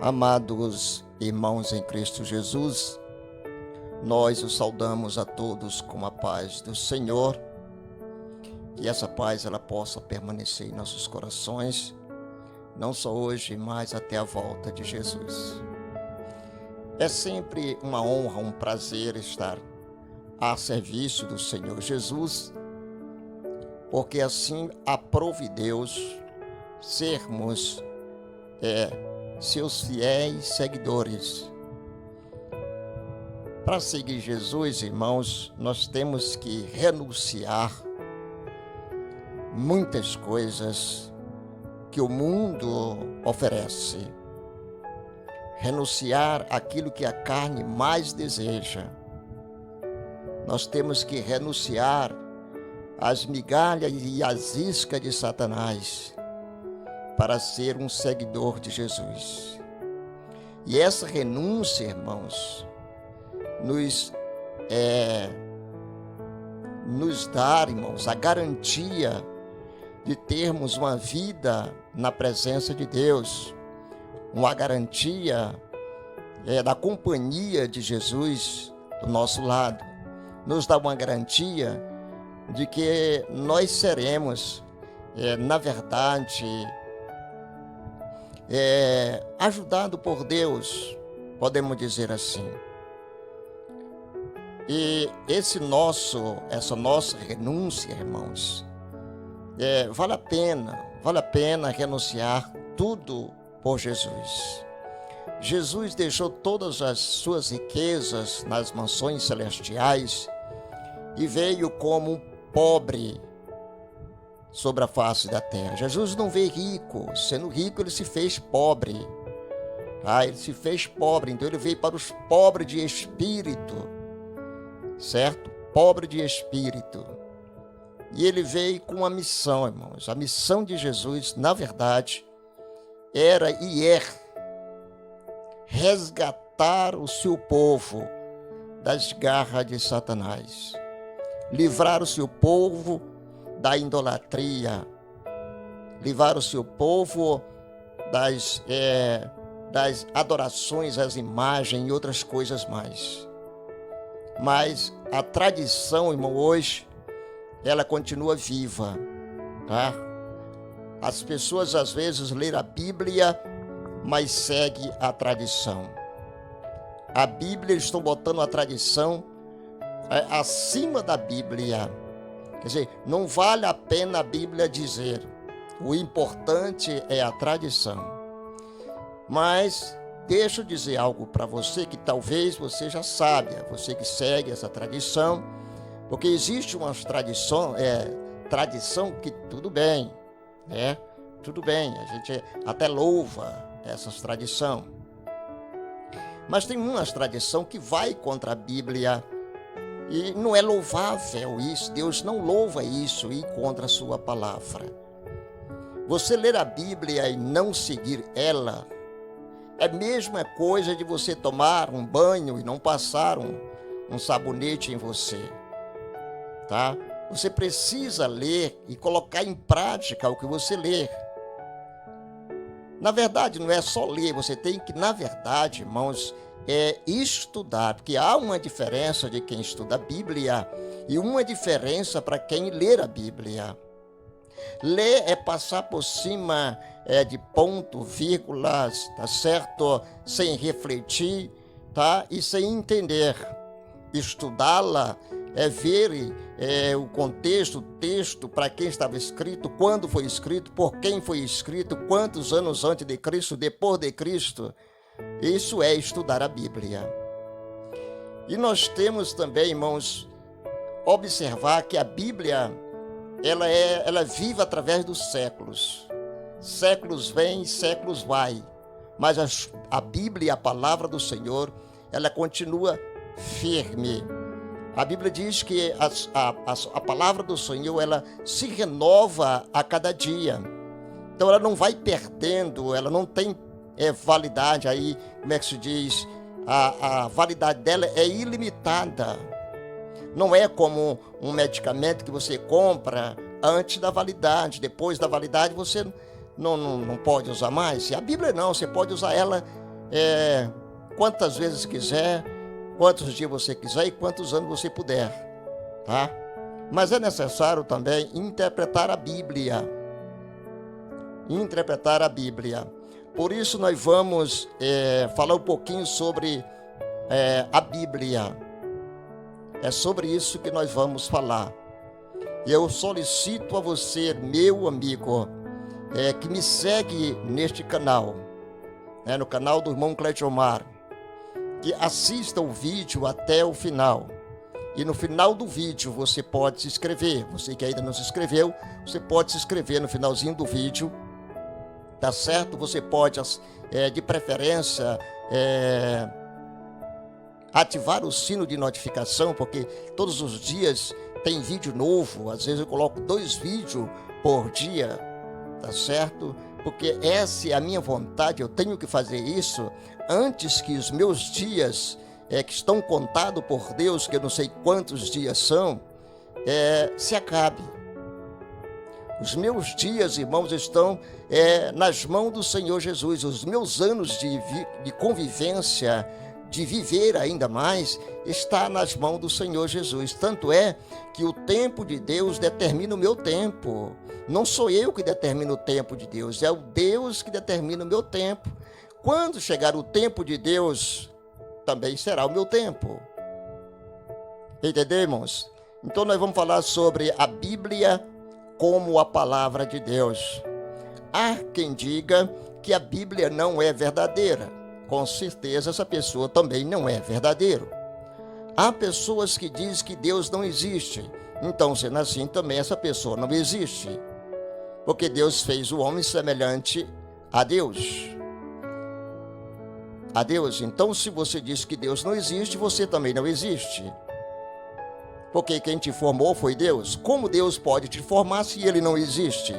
Amados irmãos em Cristo Jesus, nós os saudamos a todos com a paz do Senhor, que essa paz ela possa permanecer em nossos corações, não só hoje, mas até a volta de Jesus. É sempre uma honra, um prazer estar a serviço do Senhor Jesus, porque assim aprove Deus sermos seus fiéis seguidores. Para seguir Jesus, irmãos, nós temos que renunciar muitas coisas que o mundo oferece. Renunciar aquilo que a carne mais deseja. Nós temos que renunciar às migalhas e às iscas de Satanás para ser um seguidor de Jesus. E essa renúncia, irmãos, nos dá, irmãos, a garantia de termos uma vida na presença de Deus, uma garantia da companhia de Jesus do nosso lado, nos dá uma garantia de que nós seremos, na verdade, ajudado por Deus, podemos dizer assim. E essa nossa renúncia, irmãos, vale a pena renunciar tudo por Jesus. Jesus deixou todas as suas riquezas nas mansões celestiais e veio como um pobre sobre a face da terra. Jesus não veio rico, sendo rico ele se fez pobre. Ele se fez pobre, então ele veio para os pobres de espírito, certo? Pobre de espírito. E ele veio com uma missão, irmãos. A missão de Jesus, na verdade, era e é resgatar o seu povo das garras de Satanás, livrar o seu povo da idolatria, livrar o seu povo das adorações às imagens e outras coisas mais. Mas a tradição, irmão, hoje, ela continua viva, tá? As pessoas às vezes leem a Bíblia, mas seguem a tradição. A Bíblia, eles estão botando a tradição acima da Bíblia. Quer dizer, não vale a pena a Bíblia dizer. O importante é a tradição. Mas deixa eu dizer algo para você que talvez você já saiba, você que segue essa tradição, porque existe uma tradição que tudo bem, né? Tudo bem, a gente até louva essas tradições. Mas tem uma tradição que vai contra a Bíblia e não é louvável isso. Deus não louva isso e contra a sua palavra. Você ler a Bíblia e não seguir ela é a mesma coisa de você tomar um banho e não passar um sabonete em você, tá? Você precisa ler e colocar em prática o que você lê. Na verdade, não é só ler, você tem que, na verdade, irmãos, estudar, porque há uma diferença de quem estuda a Bíblia e uma diferença para quem lê a Bíblia. Ler é passar por cima de ponto, vírgulas, tá certo? Sem refletir, tá? E sem entender. Estudá-la é ver o contexto, o texto, para quem estava escrito, quando foi escrito, por quem foi escrito, quantos anos antes de Cristo, depois de Cristo. Isso é estudar a Bíblia. E nós temos também, irmãos, observar que a Bíblia, ela vive através dos séculos. Séculos vêm, séculos vai. Mas a Bíblia, a palavra do Senhor, ela continua firme. A Bíblia diz que a palavra do Senhor, ela se renova a cada dia. Então ela não vai perdendo, ela não tem validade aí, como é que se diz? A validade dela é ilimitada. Não é como um medicamento que você compra antes da validade. Depois da validade você não pode usar mais. E a Bíblia não, você pode usar ela quantas vezes quiser, quantos dias você quiser e quantos anos você puder, tá? Mas é necessário também interpretar a Bíblia. Interpretar a Bíblia. Por isso nós vamos falar um pouquinho sobre a Bíblia. É sobre isso que nós vamos falar. Eu solicito a você, meu amigo, que me segue neste canal, no canal do irmão Cleitomar, que assista o vídeo até o final. E no final do vídeo você pode se inscrever. Você que ainda não se inscreveu, você pode se inscrever no finalzinho do vídeo, tá certo? Você pode, de preferência, ativar o sino de notificação, porque todos os dias tem vídeo novo. Às vezes eu coloco 2 vídeos por dia, tá certo? Porque essa é a minha vontade, eu tenho que fazer isso antes que os meus dias, que estão contados por Deus, que eu não sei quantos dias são, se acabe. Os meus dias, irmãos, estão nas mãos do Senhor Jesus. Os meus anos de convivência, de viver ainda mais, está nas mãos do Senhor Jesus. Tanto é que o tempo de Deus determina o meu tempo. Não sou eu que determino o tempo de Deus, é o Deus que determina o meu tempo. Quando chegar o tempo de Deus, também será o meu tempo. Entendemos? Então nós vamos falar sobre a Bíblia como a palavra de Deus. Há quem diga que a Bíblia não é verdadeira. Com certeza essa pessoa também não é verdadeiro. Há pessoas que dizem que Deus não existe. Então, sendo assim, também essa pessoa não existe. Porque Deus fez o homem semelhante a Deus. A Deus. Então, se você diz que Deus não existe, você também não existe. Porque quem te formou foi Deus. Como Deus pode te formar se Ele não existe?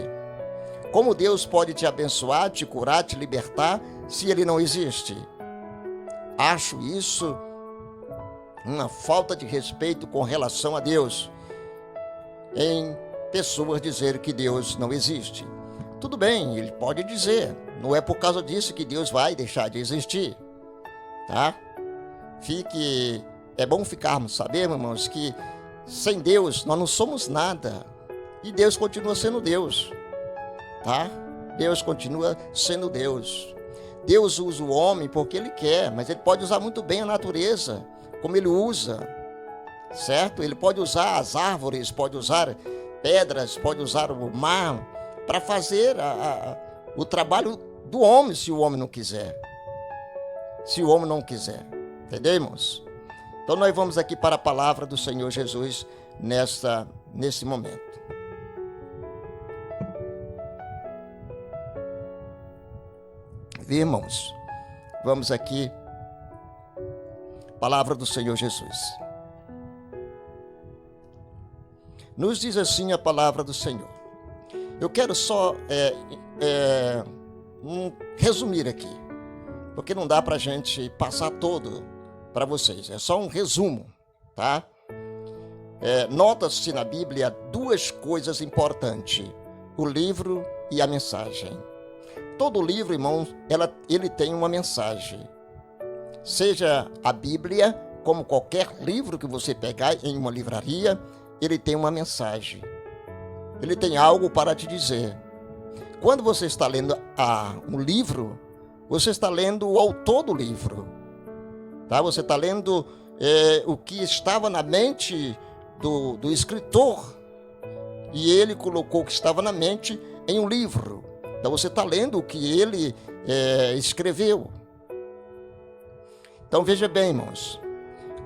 Como Deus pode te abençoar, te curar, te libertar, se Ele não existe? Acho isso uma falta de respeito com relação a Deus, em pessoas dizer que Deus não existe. Tudo bem, ele pode dizer, não é por causa disso que Deus vai deixar de existir, tá? É bom ficarmos sabendo, irmãos, que sem Deus nós não somos nada, e Deus continua sendo Deus, tá? Deus continua sendo Deus. Deus usa o homem porque Ele quer, mas Ele pode usar muito bem a natureza, como Ele usa, certo? Ele pode usar as árvores, pode usar pedras, pode usar o mar, para fazer o trabalho do homem, se o homem não quiser. Se o homem não quiser, entendemos? Então nós vamos aqui para a palavra do Senhor Jesus nesse momento. Irmãos, vamos aqui, palavra do Senhor Jesus. Nos diz assim a palavra do Senhor. Eu quero só resumir aqui, porque não dá para a gente passar todo para vocês, é só um resumo, tá? Nota-se na Bíblia 2 coisas importantes, o livro e a mensagem. Todo livro, irmão, ele tem uma mensagem. Seja a Bíblia, como qualquer livro que você pegar em uma livraria, ele tem uma mensagem. Ele tem algo para te dizer. Quando você está lendo um livro, você está lendo o autor do livro. Tá? Você está lendo o que estava na mente do escritor. E ele colocou o que estava na mente em um livro. Então você está lendo o que ele escreveu. Então veja bem, irmãos.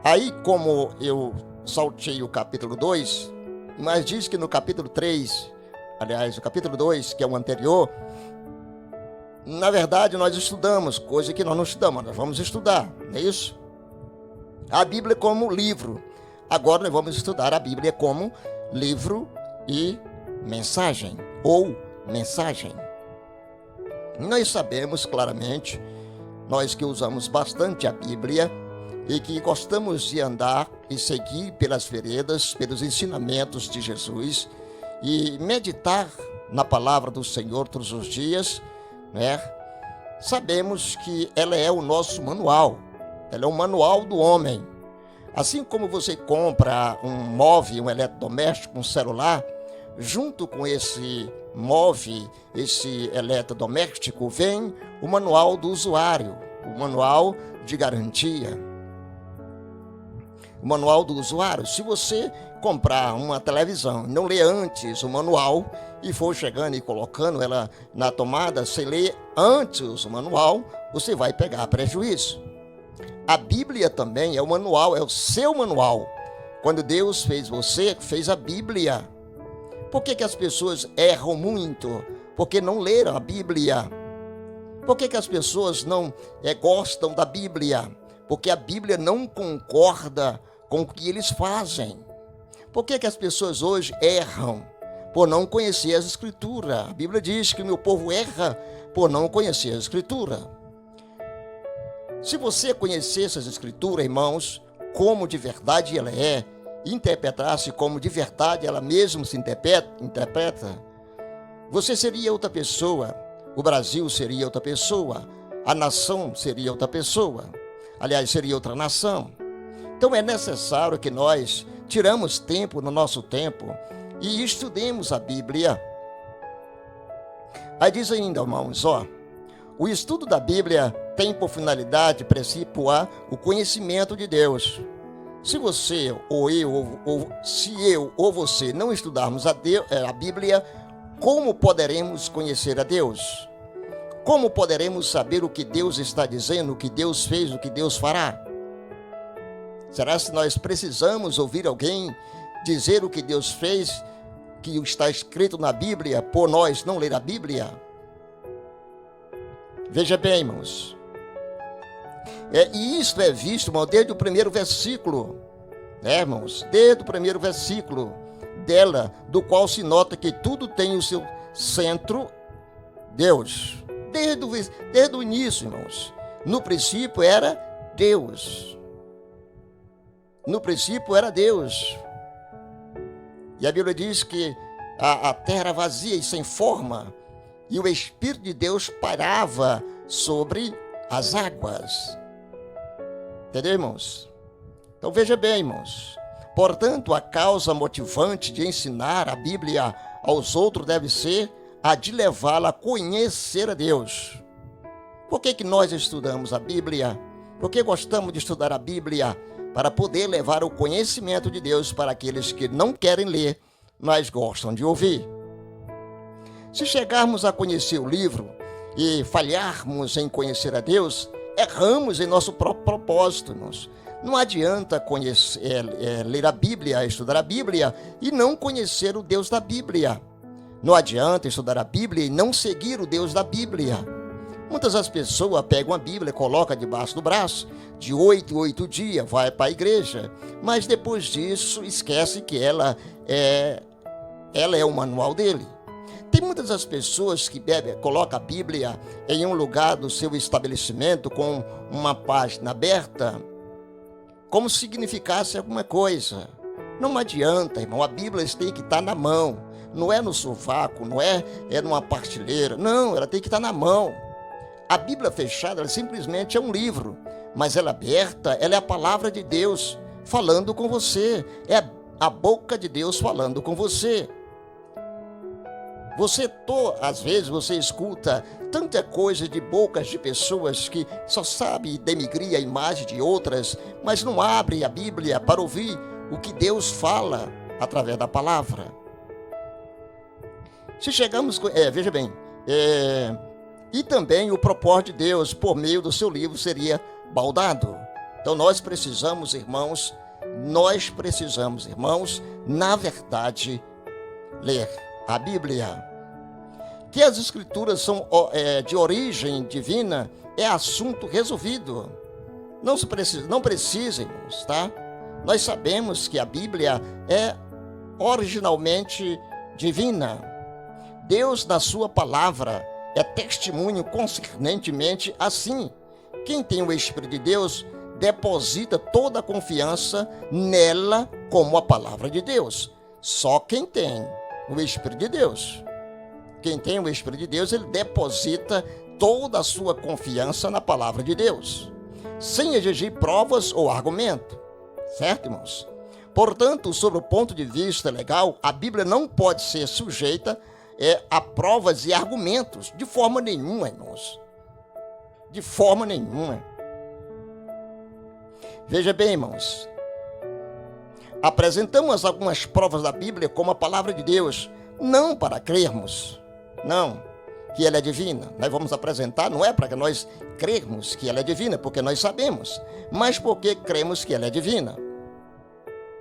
Aí, como eu saltei o capítulo 2, mas diz que no capítulo 3, aliás, o capítulo 2, que é o anterior, na verdade nós estudamos, coisa que nós não estudamos, nós vamos estudar, não é isso? A Bíblia como livro. Agora nós vamos estudar a Bíblia como livro e mensagem, ou mensagem. Nós sabemos claramente, nós que usamos bastante a Bíblia e que gostamos de andar e seguir pelas veredas, pelos ensinamentos de Jesus e meditar na palavra do Senhor todos os dias, né? sabemos que ela é o nosso manual. Ela é o manual do homem. Assim como você compra um móvel, um eletrodoméstico, um celular, junto com esse móvel, esse eletrodoméstico, vem o manual do usuário, o manual de garantia. O manual do usuário. Se você comprar uma televisão e não ler antes o manual e for chegando e colocando ela na tomada, sem ler antes o manual, você vai pegar prejuízo. A Bíblia também é o manual, é o seu manual. Quando Deus fez você, fez a Bíblia. Por que as pessoas erram muito? Porque não leram a Bíblia. Por que as pessoas não gostam da Bíblia? Porque a Bíblia não concorda com o que eles fazem. Por que as pessoas hoje erram? Por não conhecer as Escrituras. A Bíblia diz que o meu povo erra por não conhecer a Escritura. Se você conhecesse as Escrituras, irmãos, como de verdade ela é, interpretasse como de verdade ela mesma se interpreta, você seria outra pessoa, o Brasil seria outra pessoa, a nação seria outra pessoa, aliás, seria outra nação. Então é necessário que nós tiramos tempo no nosso tempo e estudemos a Bíblia. Aí diz ainda, irmãos, o estudo da Bíblia tem por finalidade principal o conhecimento de Deus. Se você ou eu, se eu ou você não estudarmos a Bíblia, como poderemos conhecer a Deus? Como poderemos saber o que Deus está dizendo, o que Deus fez, o que Deus fará? Será que nós precisamos ouvir alguém dizer o que Deus fez, que está escrito na Bíblia, por nós não ler a Bíblia? Veja bem, irmãos. E isto é visto, irmão, desde o primeiro versículo, irmãos? Desde o primeiro versículo dela, do qual se nota que tudo tem o seu centro, Deus. Desde o início, irmãos. No princípio era Deus. No princípio era Deus. E a Bíblia diz que a terra era vazia e sem forma, e o Espírito de Deus pairava sobre as águas. Entendeu, irmãos? Então veja bem, irmãos. Portanto, a causa motivante de ensinar a Bíblia aos outros deve ser a de levá-la a conhecer a Deus. Por que nós estudamos a Bíblia? Por que gostamos de estudar a Bíblia? Para poder levar o conhecimento de Deus para aqueles que não querem ler, mas gostam de ouvir. Se chegarmos a conhecer o livro e falharmos em conhecer a Deus, erramos em nosso próprio propósito, irmãos. Não adianta ler a Bíblia, estudar a Bíblia e não conhecer o Deus da Bíblia. Não adianta estudar a Bíblia e não seguir o Deus da Bíblia. Muitas das pessoas pegam a Bíblia, colocam debaixo do braço, de 8 em 8 dias, vai para a igreja, mas depois disso esquece que ela é o manual dele. Tem muitas das pessoas que colocam a Bíblia em um lugar do seu estabelecimento com uma página aberta, como se significasse alguma coisa. Não adianta, irmão, a Bíblia tem que estar na mão, não é no sovaco, não é numa partilheira, não, ela tem que estar na mão. A Bíblia fechada, ela simplesmente é um livro, mas ela aberta, ela é a palavra de Deus falando com você, é a boca de Deus falando com você. Às vezes você escuta tanta coisa de bocas de pessoas que só sabem denigrir a imagem de outras, mas não abrem a Bíblia para ouvir o que Deus fala através da palavra. Se chegamos, veja bem, e também o propósito de Deus por meio do seu livro seria baldado. Então nós precisamos, irmãos, na verdade, ler a Bíblia. Que as Escrituras são de origem divina é assunto resolvido. Não precisa, irmãos, tá? Nós sabemos que a Bíblia é originalmente divina. Deus, na sua palavra, é testemunho consistentemente assim. Quem tem o Espírito de Deus deposita toda a confiança nela como a palavra de Deus. Só quem tem o Espírito de Deus. Quem tem o Espírito de Deus, ele deposita toda a sua confiança na palavra de Deus, sem exigir provas ou argumento. Certo, irmãos? Portanto, sob o ponto de vista legal, a Bíblia não pode ser sujeita a provas e argumentos, de forma nenhuma, irmãos. De forma nenhuma. Veja bem, irmãos, apresentamos algumas provas da Bíblia como a palavra de Deus, não para crermos, não, que ela é divina. Nós vamos apresentar, não é para que nós crermos que ela é divina, porque nós sabemos, mas porque cremos que ela é divina.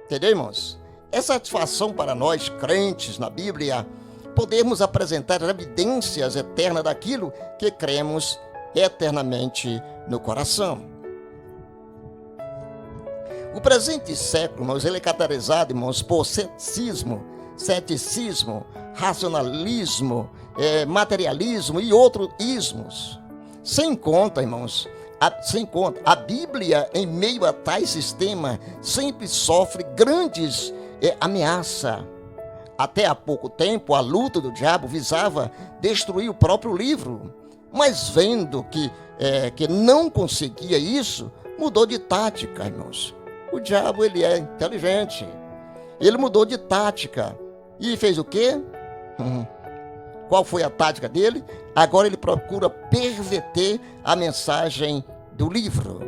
Entendeu, irmãos? É satisfação para nós, crentes na Bíblia, podermos apresentar evidências eternas daquilo que cremos eternamente no coração. O presente século, irmãos, ele é caracterizado, irmãos, por ceticismo, racionalismo, materialismo e outros ismos. Sem conta, irmãos, a Bíblia, em meio a tais sistema, sempre sofre grandes ameaças. Até há pouco tempo, a luta do diabo visava destruir o próprio livro, mas vendo que não conseguia isso, mudou de tática, irmãos. O diabo, ele é inteligente. Ele mudou de tática. E fez o quê? Qual foi a tática dele? Agora ele procura perverter a mensagem do livro.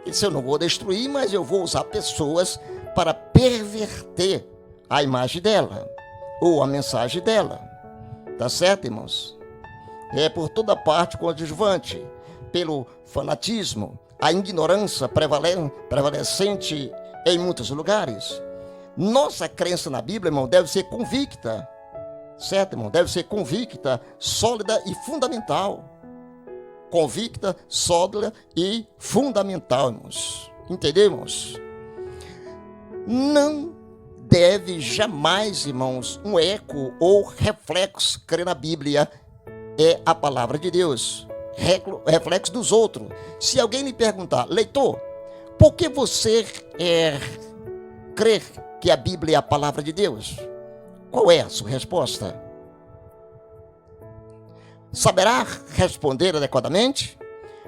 Isso eu não vou destruir, mas eu vou usar pessoas para perverter a imagem dela, ou a mensagem dela. Tá certo, irmãos? É por toda parte coadjuvante, pelo fanatismo, a ignorância prevalecente em muitos lugares. Nossa crença na Bíblia, irmão, deve ser convicta, certo, irmão? Deve ser convicta, sólida e fundamental. Convicta, sólida e fundamental, irmãos. Entendeu, irmãos? Não deve jamais, irmãos, um eco ou reflexo crer na Bíblia é a palavra de Deus. Reflexo dos outros. Se alguém lhe perguntar, leitor, por que você crê que a Bíblia é a palavra de Deus? Qual é a sua resposta? Saberá responder adequadamente?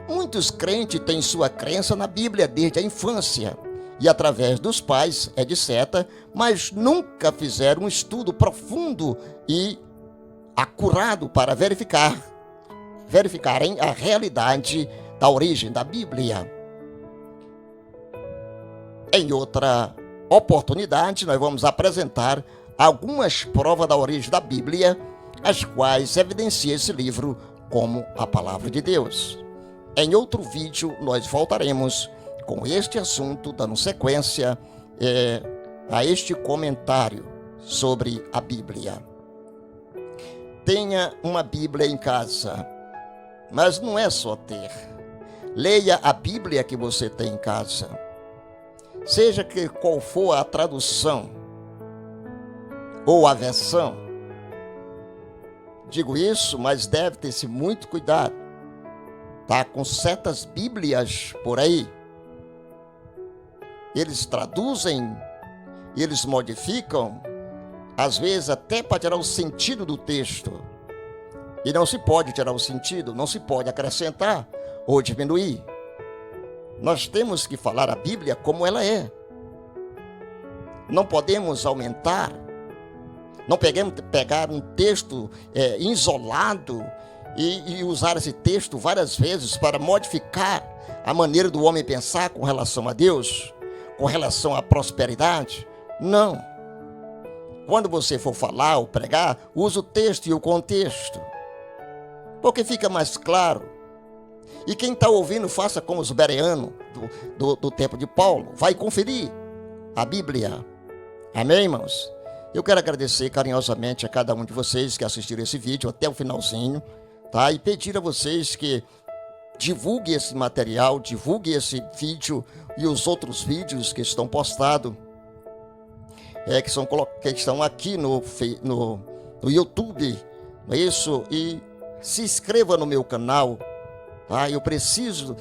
Muitos crentes têm sua crença na Bíblia desde a infância e através dos pais, etc., mas nunca fizeram um estudo profundo e acurado para verificarem a realidade da origem da Bíblia. Em outra oportunidade, nós vamos apresentar algumas provas da origem da Bíblia, as quais evidenciam esse livro como a palavra de Deus. Em outro vídeo, nós voltaremos com este assunto, dando sequência a este comentário sobre a Bíblia. Tenha uma Bíblia em casa, mas não é só ter. Leia a Bíblia que você tem em casa. Seja que qual for a tradução ou a versão. Digo isso, mas deve ter-se muito cuidado. Tá com certas Bíblias por aí. Eles traduzem, eles modificam, às vezes até para tirar o sentido do texto. E não se pode tirar o sentido, não se pode acrescentar ou diminuir. Nós temos que falar a Bíblia como ela é. Não podemos aumentar. Não pegar um texto isolado e usar esse texto várias vezes para modificar a maneira do homem pensar com relação a Deus, com relação à prosperidade. Não. Quando você for falar ou pregar, use o texto e o contexto, porque fica mais claro. E quem está ouvindo, faça como os bereanos do tempo de Paulo. Vai conferir a Bíblia. Amém, irmãos? Eu quero agradecer carinhosamente a cada um de vocês que assistiram esse vídeo até o finalzinho, tá? E pedir a vocês que divulguem esse material, divulguem esse vídeo e os outros vídeos que estão postados, que estão aqui no YouTube, não é isso? E se inscreva no meu canal, tá? Eu preciso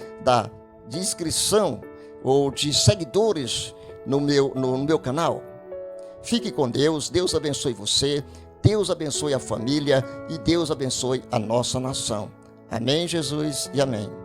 de inscrição ou de seguidores no meu canal. Fique com Deus, Deus abençoe você, Deus abençoe a família e Deus abençoe a nossa nação. Amém, Jesus, e amém.